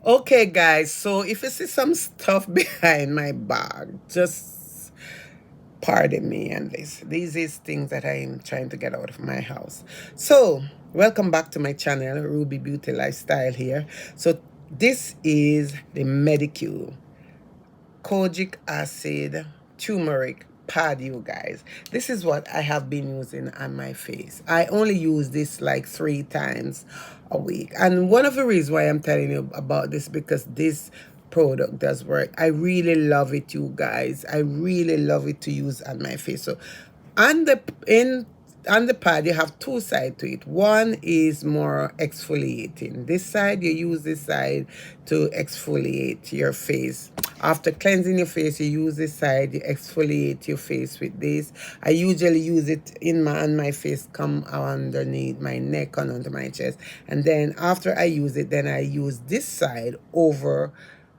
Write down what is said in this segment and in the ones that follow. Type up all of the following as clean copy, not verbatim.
Okay, guys, so if you see some stuff behind my bag, just pardon me and this. These is things that I'm trying to get out of my house. So, welcome back to my channel, Ruby Beauty Lifestyle here. So, this is the MediCube kojic acid turmeric pad, you guys. This is what I have been using on my face. I only use this like 3 times a week, and one of the reasons why I'm telling you about this, because this product does work. I really love it, you guys. I really love it to use on my face. So on the pad, you have two sides to it. One is more exfoliating. This side, you use this side to exfoliate your face. After cleansing your face, you use this side, you exfoliate your face with this. I usually use it on my face, come underneath my neck and under my chest. And then after I use it, then I use this side over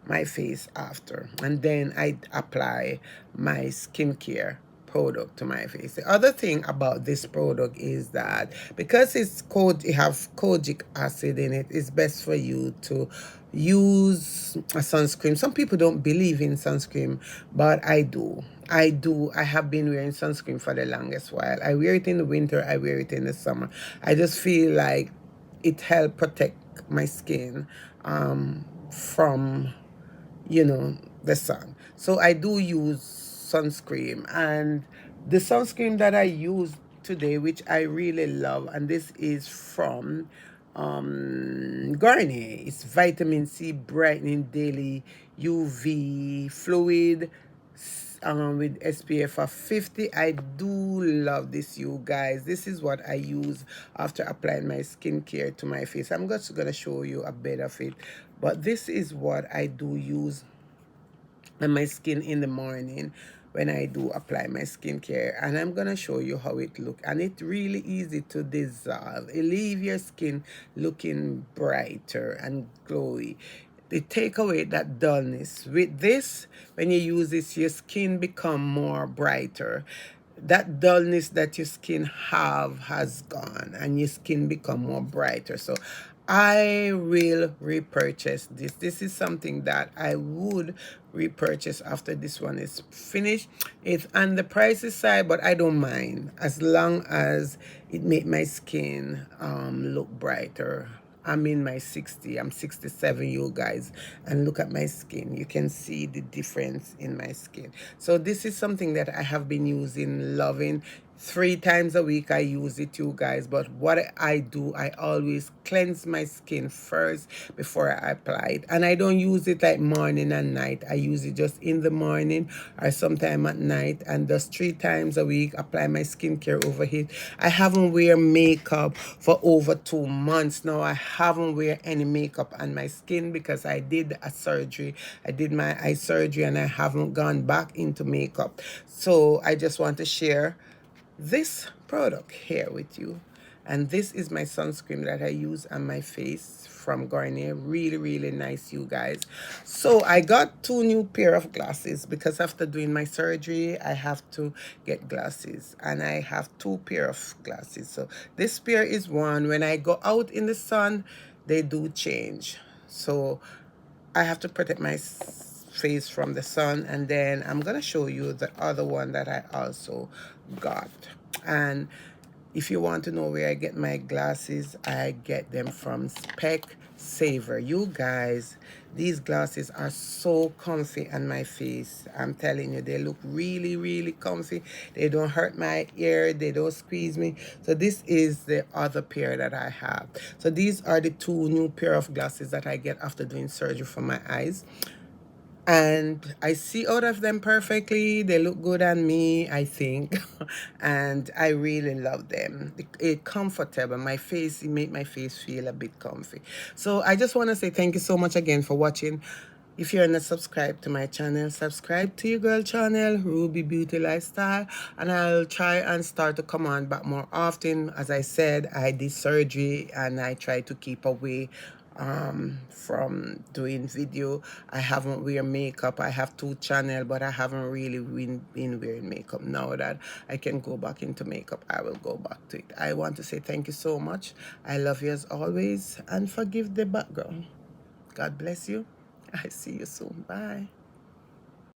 my face after. And then I apply my skincare product to my face. The other thing about this product is that because it have kojic acid in it, it's best for you to use a sunscreen. Some people don't believe in sunscreen, but I do. I have been wearing sunscreen for the longest while. I wear it in the winter, I wear it in the summer. I just feel like it helps protect my skin from the sun. So I do use sunscreen, and the sunscreen that I use today, which I really love, and this is from Garnier. It's vitamin C brightening daily UV fluid with SPF of 50. I do love this, you guys. This is what I use after applying my skincare to my face. I'm just gonna show you a bit of it, but this is what I do use on my skin in the morning when I do apply my skincare, and I'm gonna show you how it look. And it's really easy to dissolve. It leave your skin looking brighter and glowy. They take away that dullness. With this, when you use this, your skin become more brighter. That dullness that your skin has gone, and your skin become more brighter. So I will repurchase this. This is something that I would repurchase after this one is finished. It's on the pricey side, but I don't mind as long as it make my skin look brighter. I'm in my 60, I'm 67, you guys, and look at my skin. You can see the difference in my skin. So this is something that I have been using, loving. 3 times a week I use it, you guys. But what I do, I always cleanse my skin first before I apply it. And I don't use it like morning and night. I use it just in the morning or sometime at night, and just 3 times a week apply my skincare over it. I haven't wear makeup for over 2 months now. I haven't wear any makeup on my skin because I did a surgery. I did my eye surgery, and I haven't gone back into makeup. So I just want to share this product here with you. And this is my sunscreen that I use on my face from Garnier. Really, really nice, you guys. So I got 2 new pair of glasses because after doing my surgery, I have to get glasses, and I have 2 pair of glasses. So this pair is one. When I go out in the sun, they do change. So I have to protect my face from the sun. And then I'm gonna show you the other one that I also got. And if you want to know where I get my glasses, I get them from Spec Saver. You guys, these glasses are so comfy on my face. I'm telling you, they look really, really comfy. They don't hurt my ear, they don't squeeze me. So this is the other pair that I have. So these are the 2 new pair of glasses that I get after doing surgery for my eyes, and I see out of them perfectly. They look good on me, I think. And I really love them. It's comfortable. My face, it make my face feel a bit comfy. So I just want to say thank you so much again for watching. If you're not subscribed to my channel, subscribe to your girl channel, Ruby Beauty Lifestyle, and I'll try and start to come on back more often. As I said, I did surgery, and I try to keep away from doing video. I haven't wear makeup. I have 2 channels, but I haven't really been wearing makeup. Now that I can go back into makeup, I will go back to it. I want to say thank you so much. I love you as always, and forgive the background. God bless you. I see you soon. Bye.